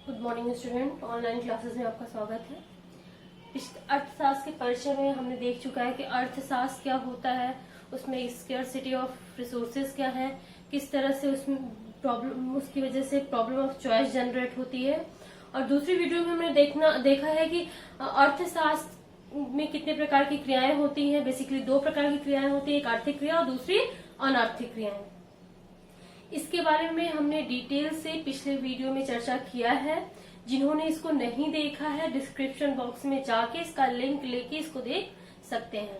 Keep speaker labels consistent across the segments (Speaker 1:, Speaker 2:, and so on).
Speaker 1: Good morning student, online classes में आपका स्वागत है। अर्थशास्त्र के परिचय में हमने देख चुका है कि अर्थशास्त्र क्या होता है, उसमें स्केर्सिटी ऑफ रिसोर्सेज क्या है, किस तरह से उसमें प्रॉब्लम, उसकी वजह से प्रॉब्लम ऑफ चॉइस जनरेट होती है। और दूसरी वीडियो में हमने देखा है कि अर्थशास्त्र में कितने प्रकार की क्रियाएं होती हैं। बेसिकली दो प्रकार की क्रियाएं होती है, एक आर्थिक क्रिया और दूसरी अनार्थिक क्रियाएं। इसके बारे में हमने डिटेल से पिछले वीडियो में चर्चा किया है। जिन्होंने इसको नहीं देखा है, डिस्क्रिप्शन बॉक्स में जाके इसका लिंक लेके इसको देख सकते हैं।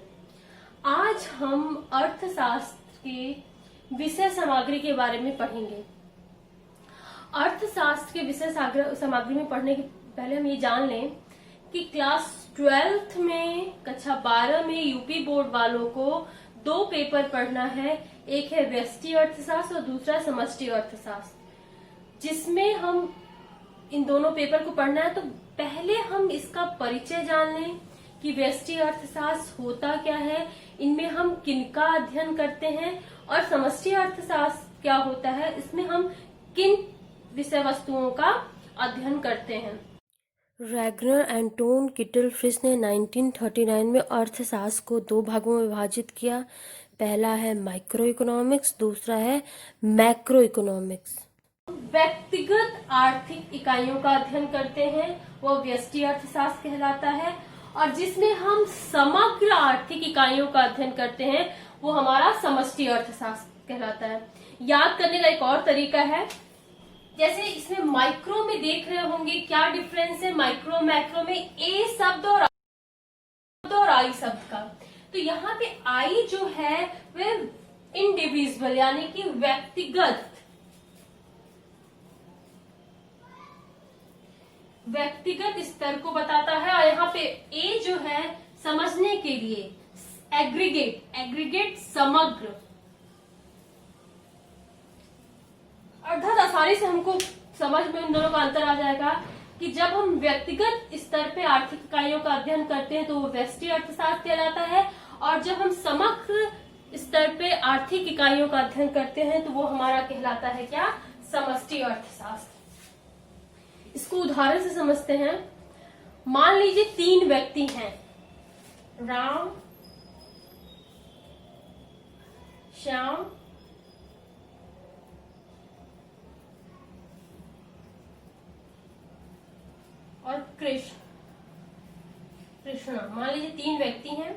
Speaker 1: आज हम अर्थशास्त्र की विषय सामग्री के बारे में पढ़ेंगे। अर्थशास्त्र के विषय सामग्री में पढ़ने के पहले हम ये जान लें कि क्लास 12th में, कक्षा 12 में यूपी बोर्ड वालों को दो पेपर पढ़ना है। एक है व्यष्टि अर्थशास्त्र और दूसरा समष्टि अर्थशास्त्र। जिसमें हम इन दोनों पेपर को पढ़ना है, तो पहले हम इसका परिचय जान लें कि व्यष्टि अर्थशास्त्र होता क्या है, इनमें हम किनका अध्ययन करते हैं, और समष्टि अर्थशास्त्र क्या होता है, इसमें हम किन विषय वस्तुओं का अध्ययन करते हैं। रैगनर एंटोन किटलफ्रिश ने 1939 में अर्थशास्त्र को दो भागों में विभाजित किया। पहला है माइक्रो इकोनॉमिक्स, दूसरा है मैक्रो इकोनॉमिक्स। व्यक्तिगत आर्थिक इकाइयों का अध्ययन करते हैं, वो व्यष्टि अर्थशास्त्र कहलाता है। और जिसमें हम समग्र आर्थिक इकाइयों का अध्ययन करते हैं, वो हमारा समष्टि अर्थशास्त्र कहलाता है। याद करने का एक और तरीका है, जैसे इसमें माइक्रो में देख रहे होंगे क्या डिफरेंस है माइक्रो मैक्रो में, ए शब्द और आई शब्द का। तो यहाँ पे आई जो है वह इंडिविजुअल यानी कि व्यक्तिगत स्तर को बताता है, और यहाँ पे ए जो है समझने के लिए एग्रीगेट समग्र। अर्थात आसानी से हमको समझ में इन दोनों का अंतर आ जाएगा कि जब हम व्यक्तिगत स्तर पे आर्थिक इकाइयों का अध्ययन करते हैं तो वो व्यष्टि अर्थशास्त्र कहलाता है, और जब हम समग्र स्तर पे आर्थिक इकाइयों का अध्ययन करते हैं तो वो हमारा कहलाता है क्या, समष्टि अर्थशास्त्र। इसको उदाहरण से समझते हैं। मान लीजिए तीन व्यक्ति हैं, राम, श्याम और कृष्णा। मान लीजिए तीन व्यक्ति हैं।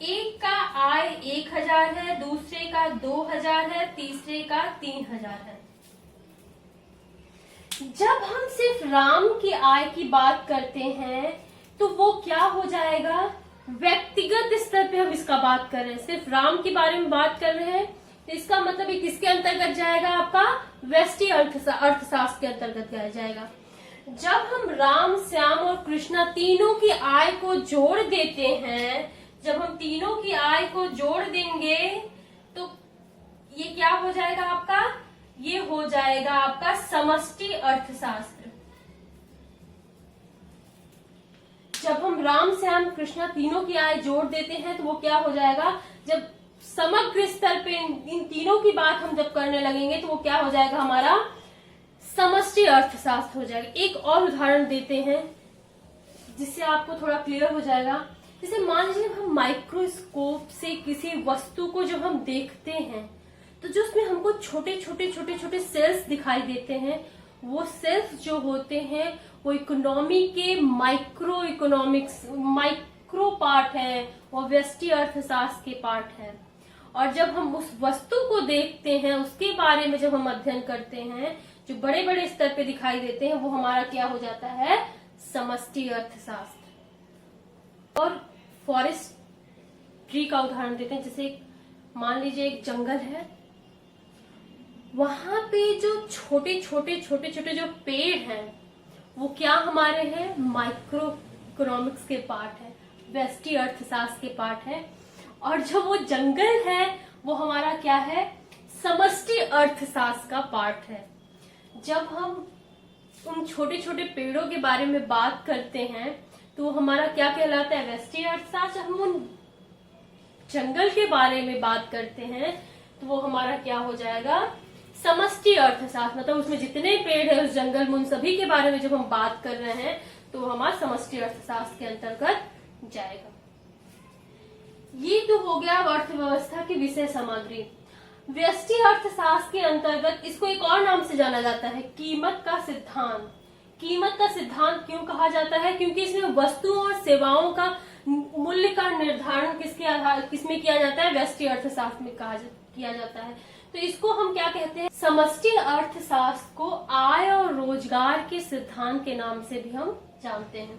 Speaker 1: एक का आय 1000 है, दूसरे का 2000 है, तीसरे का 3000 है। जब हम सिर्फ राम की आय की बात करते हैं तो वो क्या हो जाएगा, व्यक्तिगत स्तर पे हम इसका बात कर रहे हैं, सिर्फ राम के बारे में बात कर रहे हैं, तो इसका मतलब ये किसके अंतर्गत जाएगा, आपका व्यष्टि अर्थशास्त्र के अंतर्गत जाएगा। जब हम राम, श्याम और कृष्णा तीनों की आय को जोड़ देते हैं, जब हम तीनों की आय को जोड़ देंगे तो ये क्या हो जाएगा आपका, ये हो जाएगा आपका समष्टि अर्थशास्त्र। जब हम राम, श्याम, कृष्णा तीनों की आय जोड़ देते हैं तो वो क्या हो जाएगा, जब समग्र स्तर पे इन तीनों की बात हम जब करने लगेंगे तो वो क्या हो जाएगा, हमारा समष्टि अर्थशास्त्र हो जाएगा। एक और उदाहरण देते हैं जिससे आपको थोड़ा क्लियर हो जाएगा। जैसे मान लीजिए हम माइक्रोस्कोप से किसी वस्तु को जो हम देखते हैं तो जो उसमें हमको छोटे छोटे सेल्स दिखाई देते हैं, वो सेल्स जो होते हैं वो इकोनॉमी के माइक्रो पार्ट है, वो व्यष्टि अर्थशास्त्र के पार्ट है। और जब हम उस वस्तु को देखते हैं, उसके बारे में जब हम अध्ययन करते हैं, जो बड़े बड़े स्तर पे दिखाई देते हैं, वो हमारा क्या हो जाता है, समष्टि अर्थशास्त्र। और फॉरेस्ट्री का उदाहरण देते हैं। जैसे मान लीजिए एक जंगल है, वहां पे जो छोटे छोटे जो पेड़ हैं वो क्या हमारे हैं, माइक्रो इकोनॉमिक्स के पार्ट है, व्यष्टि अर्थशास्त्र के पार्ट है। और जो वो जंगल है वो हमारा क्या है, समष्टि अर्थशास्त्र का पार्ट है। जब हम उन छोटे छोटे पेड़ों के बारे में बात करते हैं तो हमारा क्या कहलाता है, व्यष्टि अर्थशास्त्र। हम उन जंगल के बारे में बात करते हैं तो वो हमारा क्या हो जाएगा, समष्टि अर्थशास्त्र मतलब उसमें जितने पेड़ है उस जंगल में उन सभी के बारे में जब हम बात कर रहे हैं तो वो हमारा समष्टि अर्थशास्त्र के अंतर्गत जाएगा। ये तो हो गया अर्थव्यवस्था की विषय सामग्री। व्यष्टि अर्थशास्त्र के अंतर्गत इसको एक और नाम से जाना जाता है, कीमत का सिद्धांत। कीमत का सिद्धांत क्यों कहा जाता है? क्योंकि इसमें वस्तुओं और सेवाओं का मूल्य का निर्धारण किसमें किया जाता है? व्यष्टि अर्थशास्त्र में किया जाता है। तो इसको हम क्या कहते हैं? समष्टि अर्थशास्त्र को आय और रोजगार के सिद्धांत के नाम से भी हम जानते हैं।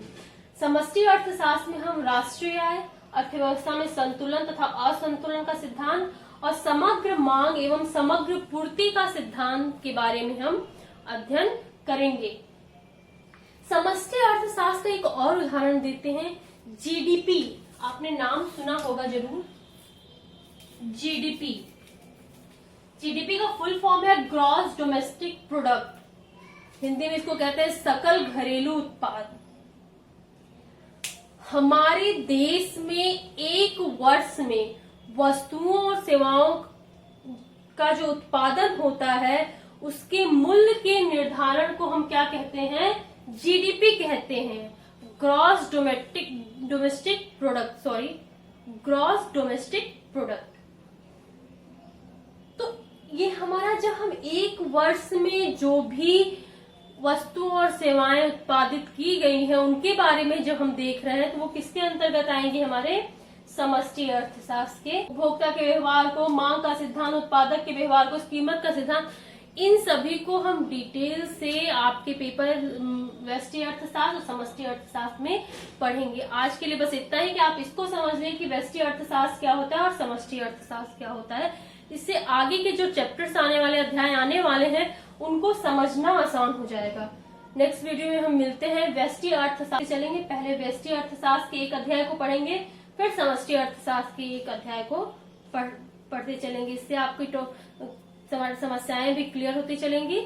Speaker 1: समष्टि अर्थशास्त्र में हम राष्ट्रीय आय, अर्थव्यवस्था में संतुलन तथा असंतुलन का सिद्धांत और समग्र मांग एवं समग्र पूर्ति का सिद्धांत के बारे में हम अध्ययन करेंगे। समष्टि अर्थशास्त्र का एक और उदाहरण देते हैं, जीडीपी। आपने नाम सुना होगा जरूर, जीडीपी। जीडीपी का फुल फॉर्म है ग्रॉस डोमेस्टिक प्रोडक्ट, हिंदी में इसको कहते हैं सकल घरेलू उत्पाद। हमारे देश में एक वर्ष में वस्तुओं और सेवाओं का जो उत्पादन होता है उसके मूल्य के निर्धारण को हम क्या कहते हैं? जीडीपी कहते हैं, gross domestic product, gross domestic product. तो ये हमारा जब हम एक वर्ष में जो भी वस्तुओं और सेवाएं उत्पादित की गई हैं उनके बारे में जब हम देख रहे हैं तो वो किसके अंतर्गत आएंगे? हमारे समष्टि अर्थशास्त्र के। उपभोक्ता के व्यवहार को, मांग का सिद्धांत, उत्पादक के व्यवहार को, कीमत का सिद्धांत, इन सभी को हम डिटेल से आपके पेपर व्यष्टि अर्थशास्त्र और समष्टि अर्थशास्त्र में पढ़ेंगे। आज के लिए बस इतना ही कि आप इसको समझ लें कि व्यष्टि अर्थशास्त्र क्या होता है और समष्टि अर्थशास्त्र क्या होता है। इससे आगे के जो चैप्टर्स आने वाले, अध्याय आने वाले हैं, उनको समझना आसान हो जाएगा। नेक्स्ट वीडियो में हम मिलते हैं, व्यष्टि अर्थशास्त्र चलेंगे। पहले व्यष्टि अर्थशास्त्र के एक अध्याय को पढ़ेंगे, फिर समष्टि अर्थशास्त्र के एक अध्याय को पढ़ते चलेंगे। इससे आपकी समस्याएं भी क्लियर होती चलेंगी